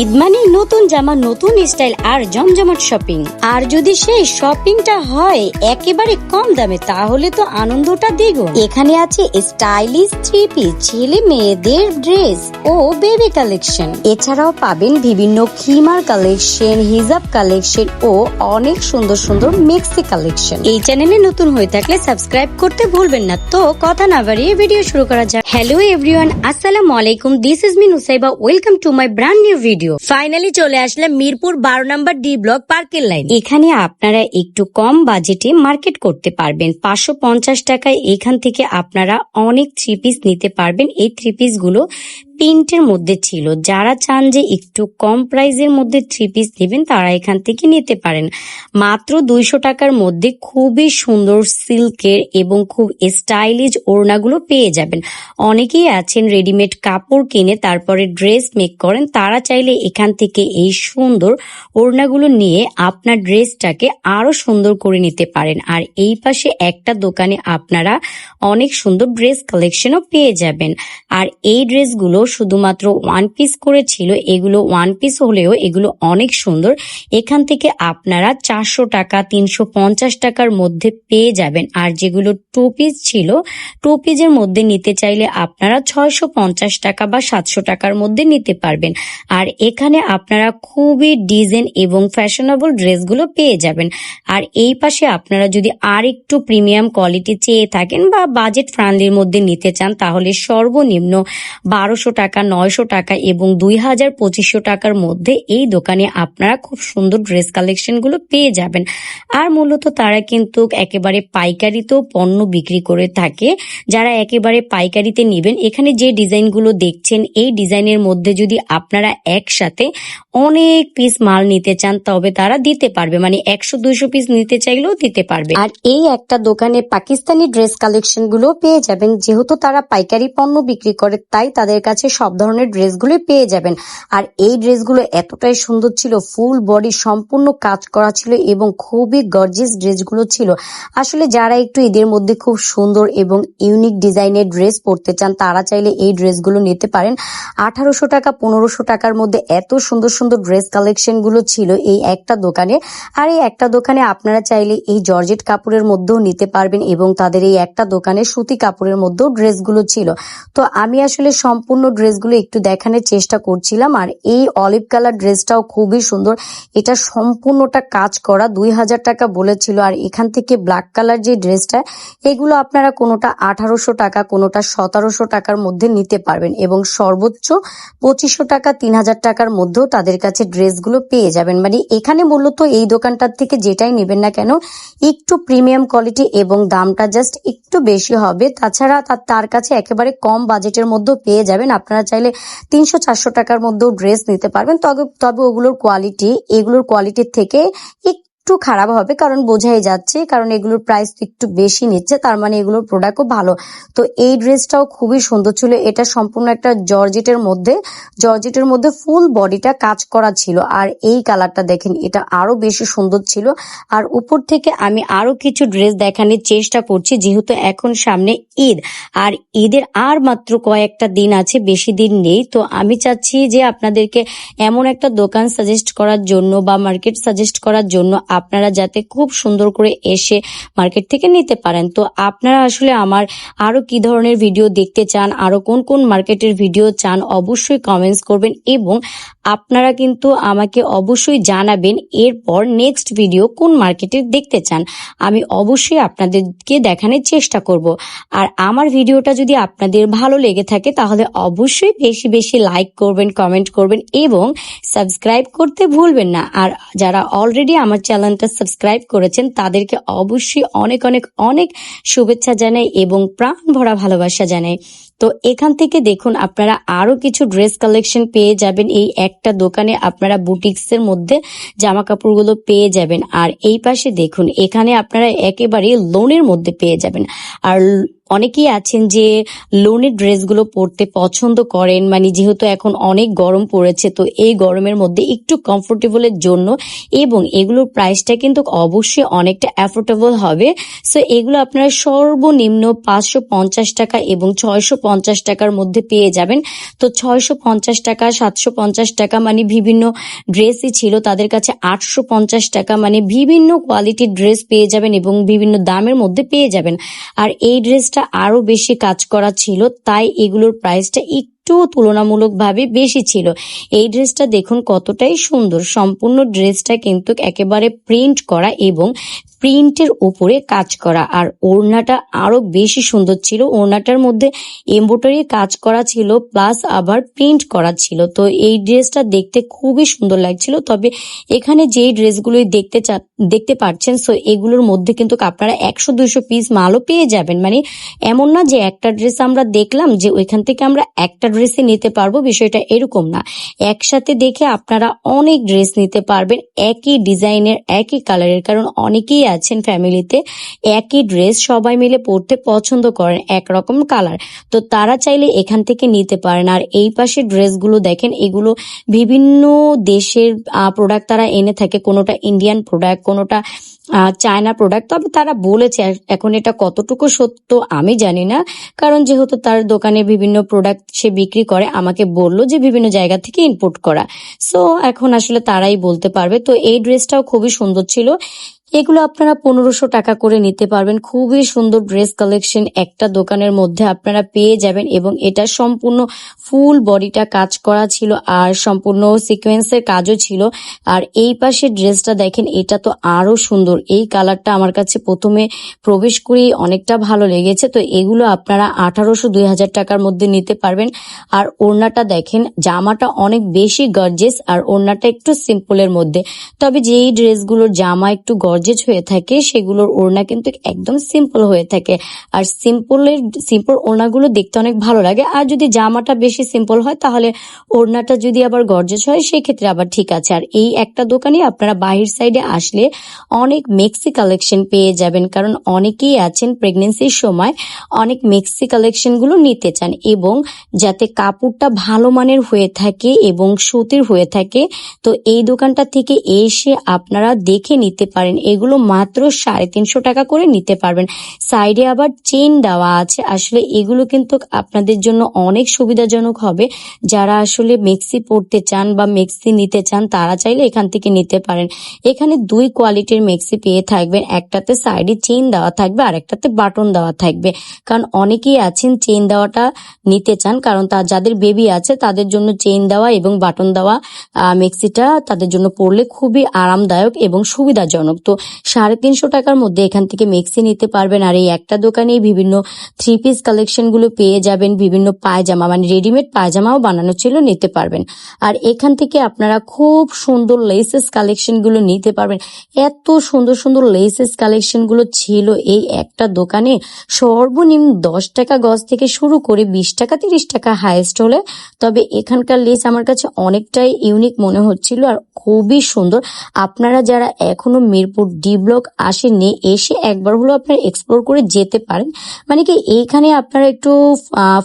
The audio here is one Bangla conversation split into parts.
ঈদ মানে নতুন জামা, নতুন স্টাইল আর জমজমাট শপিং। আর যদি সেই শপিংটা হয় একেবারে কম দামে, তাহলে তো আনন্দটা দ্বিগুণ। এখানে আছে স্টাইলিশ থ্রি পিস, ছেলে মেয়েদের ড্রেস ও বেবি কালেকশন। এছাড়াও পাবেন বিভিন্ন খিমার কালেকশন, হিজাব কালেকশন ও অনেক সুন্দর সুন্দর মেক্সি কালেকশন। এই চ্যানেলে নতুন হয়ে থাকলে সাবস্ক্রাইব করতে ভুলবেন না। তো কথা না বাড়িয়ে ভিডিও শুরু করা যাক। হ্যালো এভরিওয়ান, আসসালামু আলাইকুম। This is me Nusaiba. Welcome to my brand new video. Finally চলে আসলাম মিরপুর 12 নম্বর ডি ব্লক পার্কের লাইন। এখানে আপনারা একটু কম বাজেটে মার্কেট করতে পারবেন। 550 টাকায় এখান থেকে আপনারা অনেক থ্রি পিস নিতে পারবেন। এই থ্রি পিস গুলো প্রিন্টের মধ্যে ছিল। যারা চান যে একটু কম প্রাইসের মধ্যে থ্রি পিস নেবেন, তারা এখান থেকে নিতে পারেন। মাত্র 200 টাকার মধ্যে খুবই সুন্দর সিল্কের এবং খুব স্টাইলিশ ওড়নাগুলো পেয়ে যাবেন। অনেকেই আছেন রেডিমেড কাপড় কিনে তারপরে ড্রেস মেক করেন, তারা চাইলে এখান থেকে এই সুন্দর ওড়নাগুলো নিয়ে আপনার ড্রেসটাকে আরো সুন্দর করে নিতে পারেন। আর এই পাশে একটা দোকানে আপনারা অনেক সুন্দর ড্রেস কালেকশনও পেয়ে যাবেন। আর এই ড্রেসগুলো শুধুমাত্র ওয়ান পিস করে ছিল। এগুলো ওয়ান পিস হলেও এগুলো অনেক সুন্দর। এখান থেকে আপনারা 400 টাকা 350 টাকার মধ্যে পেয়ে যাবেন। আর যেগুলো টু পিস ছিল, টু পিসের মধ্যে নিতে চাইলে আপনারা 650 টাকা বা 700 টাকার মধ্যে নিতে পারবেন। আর এখানে আপনারা খুবই ডিজাইন এবং ফ্যাশনেবল ড্রেসগুলো পেয়ে যাবেন। আর এই পাশে আপনারা যদি আর একটু প্রিমিয়াম কোয়ালিটি চেয়ে থাকেন বা বাজেট ফ্রেন্ডলির মধ্যে নিতে চান, তাহলে সর্বনিম্ন 1200 টাকা, 900 টাকা এবং 2000-2500 টাকার মধ্যে এই দোকানে আপনারা খুব সুন্দর ড্রেস কালেকশন গুলো পেয়ে যাবেন। আর মূলত তারা কিন্তু একেবারে পাইকারিতেও পণ্য বিক্রি করে থাকে। যারা একেবারে পাইকারিতে নেবেন, এখানে যে ডিজাইন গুলো দেখছেন, এই ডিজাইনের মধ্যে যদি আপনারা একসাথে অনেক পিস মাল নিতে চান, তবে তারা দিতে পারবে। মানে 100-200 পিস নিতে চাইলেও দিতে পারবে। আর এই একটা দোকানে পাকিস্তানি ড্রেস কালেকশন গুলো পেয়ে যাবেন। যেহেতু তারা পাইকারি পণ্য বিক্রি করে, তাই তাদের কাছে সব ধরনের ড্রেসগুলো পেয়ে যাবেন। আর এই ড্রেসগুলো এতটাই সুন্দর ছিল, ফুল বডি সম্পূর্ণ কাজ করা ছিল এবং খুবই গর্জিয়াস ড্রেসগুলো ছিল। আসলে যারা একটু ঈদের মধ্যে খুব সুন্দর এবং ইউনিক ডিজাইনের ড্রেস পরতে চান, তারা চাইলে এই ড্রেসগুলো নিতে পারেন। 1800 টাকা 1500 টাকার মধ্যে এত সুন্দর সুন্দর ড্রেস কালেকশন গুলো ছিল এই একটা দোকানে। আর এই একটা দোকানে আপনারা চাইলে এই জর্জেট কাপড়ের মধ্যেও নিতে পারবেন এবং তাদের এই একটা দোকানে সুতি কাপড়ের মধ্যেও ড্রেসগুলো ছিল। তো আমি আসলে সম্পূর্ণ ড্রেসগুলো একটু দেখানোর চেষ্টা করছিলাম। আর এই অলিভ কালার ড্রেসটাও খুবই সুন্দর। এটা সম্পূর্ণটা কাজ করা, 2000 টাকা বলেছিল। আর এখান থেকে ব্ল্যাক কালার যে ড্রেসটা, এগুলো আপনারা কোনোটা 1800 টাকা, কোনোটা 1700 টাকার মধ্যে নিতে পারবেন এবং সর্বোচ্চ 2500 টাকা 3000 টাকার মধ্যেও তাদের কাছে ড্রেসগুলো পেয়ে যাবেন। মানে এখানে মূলত এই দোকানটার থেকে যেটাই নেবেন না কেন, একটু প্রিমিয়াম কোয়ালিটি এবং দামটা জাস্ট একটু বেশি হবে। তাছাড়া তার কাছে একেবারে কম বাজেটের মধ্যেও পেয়ে যাবেন। আপনারা চাইলে 300-400 টাকার মধ্যেও ড্রেস নিতে পারবেন। তবে ওগুলোর কোয়ালিটি এগুলোর কোয়ালিটির থেকে একটু খারাপ হবে, কারণ বোঝাই যাচ্ছে, কারণ এগুলোর প্রাইস একটু বেশি নিচ্ছে, তার মানে এগুলোর প্রোডাক্টও ভালো। তো এই ড্রেসটাও খুবই সুন্দর ছিল। এটা সম্পূর্ণ একটা জর্জেটের মধ্যে ফুল বডিটা কাজ করা ছিল। আর এই কালারটা দেখেন, এটা আরো বেশি সুন্দর ছিল। আর উপর থেকে আমি আরো কিছু ড্রেস দেখানোর চেষ্টা করছি, যেহেতু এখন সামনে ঈদ। আর ঈদের আর মাত্র কয়েকটা দিন আছে, বেশি দিন নেই। তো আমি চাচ্ছি যে আপনাদেরকে এমন একটা দোকান সাজেস্ট করার জন্য বা মার্কেট সাজেস্ট করার জন্য, আপনারা যাতে খুব সুন্দর করে এসে মার্কেট থেকে নিতে পারেন। তো আপনারা আসলে আমার আরো কি ধরনের ভিডিও দেখতে চান, আরো কোন কোন মার্কেটের ভিডিও চান, অবশ্যই কমেন্টস করবেন এবং আপনারা কিন্তু আমাকে অবশ্যই জানাবেন এরপর নেক্সট ভিডিও কোন মার্কেটের দেখতে চান। আমি অবশ্যই আপনাদেরকে দেখানোর চেষ্টা করব। আর আমার ভিডিওটা যদি আপনাদের ভালো লেগে থাকে, তাহলে অবশ্যই বেশি বেশি লাইক করবেন, কমেন্ট করবেন এবং সাবস্ক্রাইব করতে ভুলবেন না। আর যারা অলরেডি আমার চ্যানেলটা সাবস্ক্রাইব করেছেন, তাদেরকে অবশ্যই অনেক অনেক অনেক শুভেচ্ছা জানাই এবং প্রাণ ভরা ভালোবাসা জানাই। তো এখান থেকে দেখুন, আপনারা আরো কিছু ড্রেস কালেকশন পেয়ে যাবেন। এই একটা দোকানে আপনারা বুটিক্সের মধ্যে জামা কাপড়গুলো পেয়ে যাবেন। আর এই পাশে দেখুন, এখানে আপনারা একেবারে লোনের মধ্যে পেয়ে যাবেন। আর অনেকেই আছেন যে লোনের ড্রেসগুলো পরতে পছন্দ করেন, মানে যেহেতু এখন অনেক গরম পড়েছে, তো এই গরমের মধ্যে একটু কমফোর্টেবলের জন্য, এবং এগুলোর প্রাইসটা কিন্তু অবশ্যই অনেকটা অ্যাফোর্ডেবল হবে। সো এগুলো আপনারা সর্বনিম্ন 550 টাকা এবং টাকার মধ্যে পেয়ে যাবেন। তো 650 টাকা, 750 টাকা মানে বিভিন্ন ড্রেসই ছিল, তাদের কাছে 850 টাকা মানে বিভিন্ন কোয়ালিটির ড্রেস পেয়ে যাবেন এবং বিভিন্ন দামের মধ্যে পেয়ে যাবেন। আর এই ড্রেসটা আরো বেশি কাজ করা ছিল, তাই এগুলোর প্রাইসটা একটু তুলনামূলকভাবে বেশি ছিল। এই ড্রেসটা দেখুন কতটাই সুন্দর, সম্পূর্ণ ড্রেসটা কিন্তু একেবারে প্রিন্ট করা এবং প্রিন্টের উপরে কাজ করা। আর ওড়নাটা আরো বেশি সুন্দর ছিল, ওড়নাটার মধ্যে এমব্রয়ডারি কাজ করা ছিল প্লাস আবার প্রিন্ট করা ছিল। তো এই ড্রেসটা দেখতে খুবই সুন্দর লাগছিল। তবে এখানে যেই ড্রেসগুলো দেখতে পাচ্ছেন, সো এগুলোর মধ্যে কিন্তু আপনারা 100-200 পিস মালও পেয়ে যাবেন। মানে এমন না যে একটা ড্রেস আমরা দেখলাম যে ওইখান থেকে আমরা একটা ড্রেসে নিতে পারবো, বিষয়টা এরকম না। একসাথে দেখে আপনারা অনেক ড্রেস নিতে পারবেন একই ডিজাইনের, একই কালারের। কারণ অনেকেই আছেন ফ্যামিলিতে একই ড্রেস সবাই মিলে পরতে পছন্দ করেন, একরকম কালার, তো তারা চাইলে এখান থেকে নিতে পারেন। আর এই পাশে ড্রেসগুলো দেখেন, এগুলো বিভিন্ন দেশের প্রোডাক্ট তারা এনে থাকে, কোনোটা ইন্ডিয়ান প্রোডাক্ট, কোনোটা চায়না প্রোডাক্ট। তবে তারা বলেছে, এখন এটা কতটুকু সত্য আমি জানি না, কারণ যেহেতু তার দোকানে বিভিন্ন প্রোডাক্ট সে বিক্রি করে, আমাকে বললো যে বিভিন্ন জায়গা থেকে ইম্পোর্ট করা। সো এখন আসলে তারাই বলতে পারবে। তো এই ড্রেসটাও খুবই সুন্দর ছিল। এগুলো আপনারা 1500 টাকা করে নিতে পারবেন। খুবই সুন্দর ড্রেস কালেকশন একটা দোকানের মধ্যে আপনারা পেয়ে যাবেন এবং এটা সম্পূর্ণ ফুল বডিটা কাজ করা ছিল আর সম্পূর্ণ সিকোয়েন্সের কাজও ছিল। আর এই পাশে ড্রেসটা দেখেন, এটা তো আরো সুন্দর। এই কালারটা আমার কাছে প্রথমে প্রবেশ করেই অনেকটা ভালো লেগেছে। তো এগুলো আপনারা 1800-2000 টাকার মধ্যে নিতে পারবেন। আর ওড়নাটা দেখেন, জামাটা অনেক বেশি গর্জিয়াস আর ওড়নাটা একটু সিম্পলের মধ্যে। তবে যেই ড্রেসগুলোর জামা একটু গর্জিয়াস হয়ে থাকে সেগুলোর ওড়না কিন্তু একদম সিম্পল হয়ে থাকে। আর সিম্পল ওড়নাগুলো দেখতে অনেক ভালো লাগে। আর যদি জামাটা বেশি সিম্পল হয় তাহলে ওড়নাটা যদি আবার গর্জিয়াস হয় সেই ক্ষেত্রে আবার ঠিক আছে। আর এই একটা দোকানে আপনারা বাহির সাইডে আসলে অনেক মেক্সি কালেকশন পেয়ে যাবেন, কারণ অনেকেই আছেন প্রেগনেন্সির সময় অনেক মেক্সি কালেকশন গুলো নিতে চান এবং যাতে কাপড়টা ভালো মানের হয়ে থাকে এবং সুতির হয়ে থাকে। তো এই দোকানটা থেকে এসে আপনারা দেখে নিতে পারেন। এগুলো মাত্র 350 টাকা করে নিতে পারবেন। সাইডে আবার চেইন দেওয়া আছে। আসলে এগুলো কিন্তু আপনাদের জন্য অনেক সুবিধাজনক হবে। যারা আসলে মেক্সি পরতে চান বা মেক্সি নিতে চান তারা চাইলে এখান থেকে নিতে পারেন। এখানে 2 কোয়ালিটির মেক্সি পেয়ে থাকবেন, একটাতে সাইডে চেইন দেওয়া থাকবে আর একটাতে বাটন দেওয়া থাকবে। কারণ অনেকেই আছেন চেইন দেওয়াটা নিতে চান, কারণ যাদের বেবি আছে তাদের জন্য চেইন দেওয়া এবং বাটন দেওয়া মেক্সিটা তাদের জন্য পরলে খুবই আরামদায়ক এবং সুবিধাজনক। তো 350 টাকার মধ্যে এখান থেকে মেক্সি নিতে পারবেন। আর এই একটা দোকানেই বিভিন্ন 3 পিস কালেকশন গুলো পেয়ে যাবেন, বিভিন্ন পায়জামা মানে রেডিমেড পায়জামাও বানানো ছিল, নিতে পারবেন। আর এখান থেকে আপনারা খুব সুন্দর লেসেস কালেকশন গুলো নিতে পারবেন। এত সুন্দর সুন্দর লেসেস কালেকশন গুলো ছিল এই একটা দোকানে। সর্বনিম্ন 10 টাকা গজ থেকে শুরু করে 20 টাকা 30 টাকা হাইয়েস্ট হলে। তবে এখানকার লেস আমার কাছে অনেকটাই ইউনিক মনে হচ্ছিল আর খুবই সুন্দর। আপনারা যারা এখনো মিরপুর ডি ব্লক আসেননি, এসে একবার হলো আপনারা এক্সপ্লোর করে যেতে পারেন। মানে কি এইখানে আপনারা একটু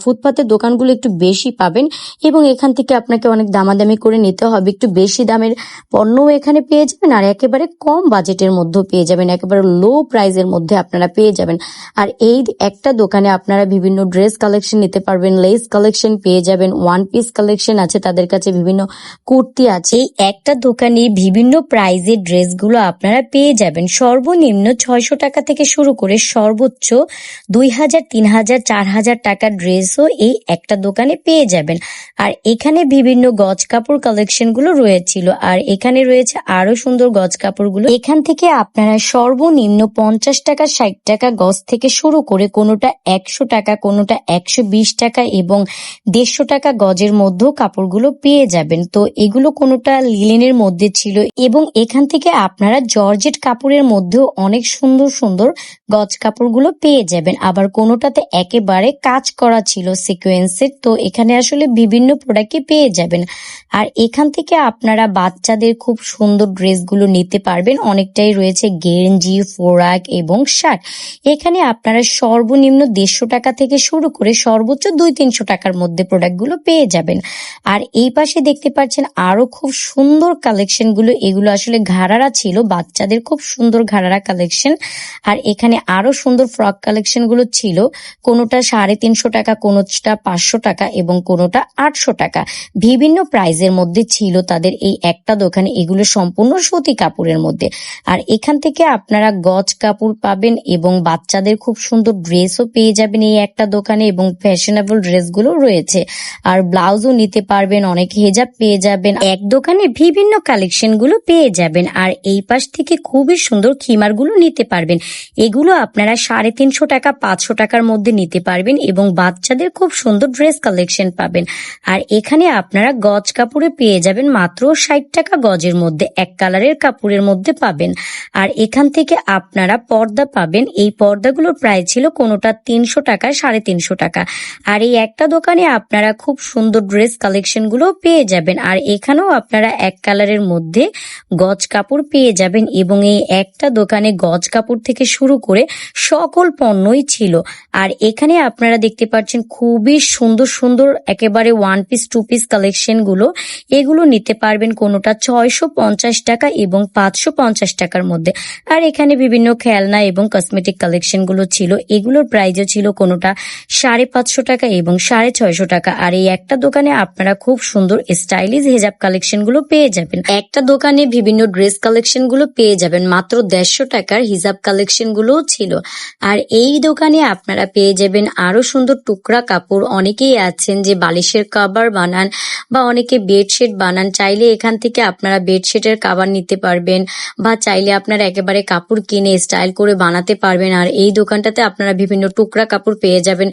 ফুটপাতের দোকানগুলো একটু বেশি পাবেন এবং এখান থেকে আপনাকে অনেক দামাদামি করে নিতে হবে। একটু বেশি দামের পণ্যও এখানে পেয়ে যাবেন আর একেবারে কম বাজেটের মধ্যেও পেয়ে যাবেন, একেবারে লো প্রাইসের মধ্যে আপনারা পেয়ে যাবেন। আর এই একটা দোকানে আপনারা বিভিন্ন ড্রেস কালেকশন নিতে পারবেন, লেস কালেকশন পেয়ে যাবেন, 1 পিস কালেকশন আছে তাদের কাছে, বিভিন্ন কুর্তি আছে। এই একটা দোকানে বিভিন্ন প্রাইজের ড্রেসগুলো আপনারা পেয়ে যাবেন। সর্বনিম্ন 600 টাকা থেকে শুরু করে সর্বোচ্চ 2000, 3000, 4000 টাকার ড্রেসও এই একটা দোকানে পেয়ে যাবেন। আর এখানে বিভিন্ন গজ কাপড় কালেকশন গুলো রয়েছিল আর এখানে রয়েছে আরো সুন্দর গজ কাপড়গুলো। এখান থেকে আপনারা সর্বনিম্ন 50 টাকা 60 টাকা গজ থেকে শুরু করে কোনোটা 100 টাকা, কোনোটা 120 টাকা এবং 150 টাকা গজের মধ্যেও কাপড়গুলো পেয়ে যাবেন। তো এগুলো কোনোটা লিলেনের মধ্যে ছিল এবং এখান থেকে আপনারা জর্জেট কাপড়ের মধ্যেও অনেক সুন্দর সুন্দর গজ কাপড়গুলো পেয়ে যাবেন। আবার কোনোটাতে একেবারে কাজ করা ছিল সিকোয়েন্সের। তো এখানে আসলে বিভিন্ন প্রোডাক্টই পেয়ে যাবেন। আর এখান থেকে আপনারা বাচ্চাদের খুব সুন্দর ড্রেসগুলো নিতে পারবেন। অনেকটাই রয়েছে গেঞ্জি, ফ্রক এবং শার্ট। এখানে আপনারা সর্বনিম্ন 150 টাকা থেকে শুরু করে সর্বোচ্চ 200-300 টাকার মধ্যে প্রোডাক্টগুলো পেয়ে যাবেন। আর এই পাশে দেখতে পাচ্ছেন আরো খুব সুন্দর কালেকশনগুলো, এগুলো আসলে ঘাড়ারা ছিল, বাচ্চাদের খুব সুন্দর ঘাড়ারা কালেকশন। আর এখানে আরো সুন্দর ফ্রক কালেকশন গুলো ছিল, কোনোটা 350 টাকা, কোনোটা 500 টাকা এবং কোনোটা 800 টাকা। বিভিন্ন প্রাইজের মধ্যে ছিল তাদের এই একটা দোকানে, এগুলো সম্পূর্ণ সুতি কাপড়ের মধ্যে। আর এখান থেকে আপনারা গজ কাপড় পাবেন এবং বাচ্চাদের খুব সুন্দর ড্রেসও পেয়ে যাবেন এই একটা দোকানে, এবং ফ্যাশনেবল ড্রেসগুলো রয়েছে। আর ব্লাউজও নিতে পারবেন, অনেক হেজাব পেয়ে যাবেন। এক দোকানে বিভিন্ন কালেকশন গুলো পেয়ে যাবেন। আর এই পাশ থেকে খুবই সুন্দর খিমার গুলো নিতে পারবেন। এগুলো আপনারা 350 টাকা 500 টাকার মধ্যে নিতে পারবেন এবং বাচ্চাদের খুব সুন্দর ড্রেস কালেকশন পাবেন। আর এখানে আপনারা গজ কাপড়ে পেয়ে যাবেন মাত্র 60 টাকা গজের মধ্যে, এক কালারের কাপড়ের মধ্যে পাবেন। আর এখান থেকে আপনারা পর্দা পাবেন, এই পর্দাগুলোর প্রাইস ছিল কোনোটা 300 টাকা 350 টাকা। আর এই একটা দোকানে আপনারা খুব সুন্দর ড্রেস কালেকশন গুলো পেয়ে যাবেন। আর এখানেও আপনারা এক কালারের মধ্যে গজ কাপড় পেয়ে যাবেন এবং এই একটা দোকানে গজ কাপড় থেকে শুরু করে সকল পণ্যই ছিল। আর এখানে আপনারা দেখতে পাচ্ছেন খুবই সুন্দর সুন্দর একেবারে 1 পিস 2 পিস কালেকশন গুলো, এগুলো নিতে পারবেন কোনোটা 650 টাকা এবং 550 টাকার মধ্যে। আর এখানে বিভিন্ন খেলনা এবং কসমেটিক কালেকশন গুলো ছিল, এগুলোর প্রাইসও ছিল কোনোটা 550 টাকা এবং 650 টাকা। আর এই একটা দোকানে আপনারা খুব সুন্দর স্টাইলিশ হেজাব কালেকশন গুলো পেয়ে যাবেন। একটা দোকানে বিভিন্ন ড্রেস কালেকশন গুলো পেয়ে যাবেন, মাত্র 150 টাকার হিজাব কালেকশন গুলোও ছিল। আর এই দোকানে আপনারা পেয়ে যাবেন আরো সুন্দর টুকরা কাপড়। অনেকেই আছেন যে বালিশের কভার বানান বা অনেকে বেডশিট বানান, চাইলে এখান থেকে আপনারা বেডশিটের কভার নিতে পারবেন বা চাইলে আপনারা একেবারে কাপড় কিনে স্টাইল করে বানাতে পারবেন। আর এই দোকানটাতে আপনারা বিভিন্ন টুকরা কাপড় পেয়ে যাবেন,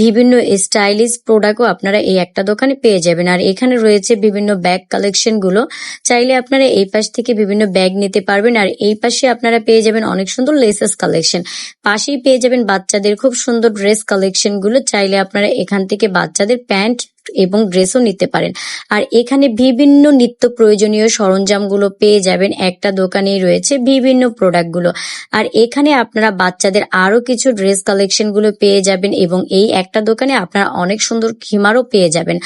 বিভিন্ন স্টাইলিশ প্রোডাক্টও আপনারা এই একটা দোকানে পেয়ে যাবেন। আর এখানে রয়েছে বিভিন্ন ব্যাগ কালেকশন গুলো, চাইলে আপনারা এই পাশ থেকে বিভিন্ন ব্যাগ নিতে পারবেন। আর এই পাশে আপনারা পেয়ে যাবেন অনেক সুন্দর লেসেস কালেকশন, পাশেই পেয়ে যাবেন বাচ্চাদের খুব সুন্দর ড্রেস কালেকশন গুলো, চাইলে আপনারা এখান থেকে বাচ্চাদের প্যান্ট এবং ড্রেসও নিতে পারেন। আর এখানে বিভিন্ন নিত্য প্রয়োজনীয় সরঞ্জাম গুলো পেয়ে যাবেন, একটা দোকানেই রয়েছে বিভিন্ন প্রোডাক্ট গুলো। আর এখানে আপনারা বাচ্চাদের আরো কিছু ড্রেস কালেকশন গুলো পেয়ে যাবেন এবং এই একটা দোকানে আপনারা অনেক সুন্দর খিমারও পেয়ে যাবেন।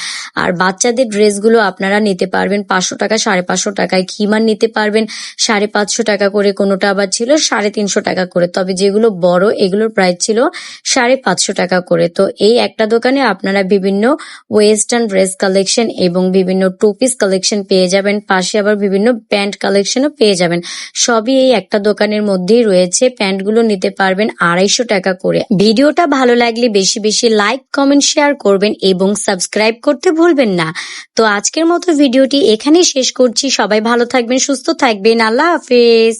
আর বাচ্চাদের ড্রেসগুলো আপনারা নিতে পারবেন 500 টাকা 550 টাকায়, খিমার নিতে পারবেন 550 টাকা করে, কোনোটা আবার ছিল 350 টাকা করে, তবে যেগুলো বড় এগুলোর প্রাইস ছিল 550 টাকা করে। তো এই একটা দোকানে আপনারা বিভিন্ন ওয়েস্টার্ন ড্রেস কালেকশন এবং বিভিন্ন টু পিস কালেকশন পেয়ে যাবেন, পাশে আবার বিভিন্ন প্যান্ট কালেকশনও পেয়ে যাবেন। সবই এই একটা দোকানের মধ্যেই রয়েছে। প্যান্টগুলো নিতে পারবেন 250 টাকা করে। ভিডিওটা ভালো লাগলে বেশি বেশি লাইক কমেন্ট শেয়ার করবেন এবং সাবস্ক্রাইব করতে ভুলবেন না। তো আজকের মতো ভিডিওটি এখানেই শেষ করছি। সবাই ভালো থাকবেন, সুস্থ থাকবেন, আল্লাহ হাফেজ।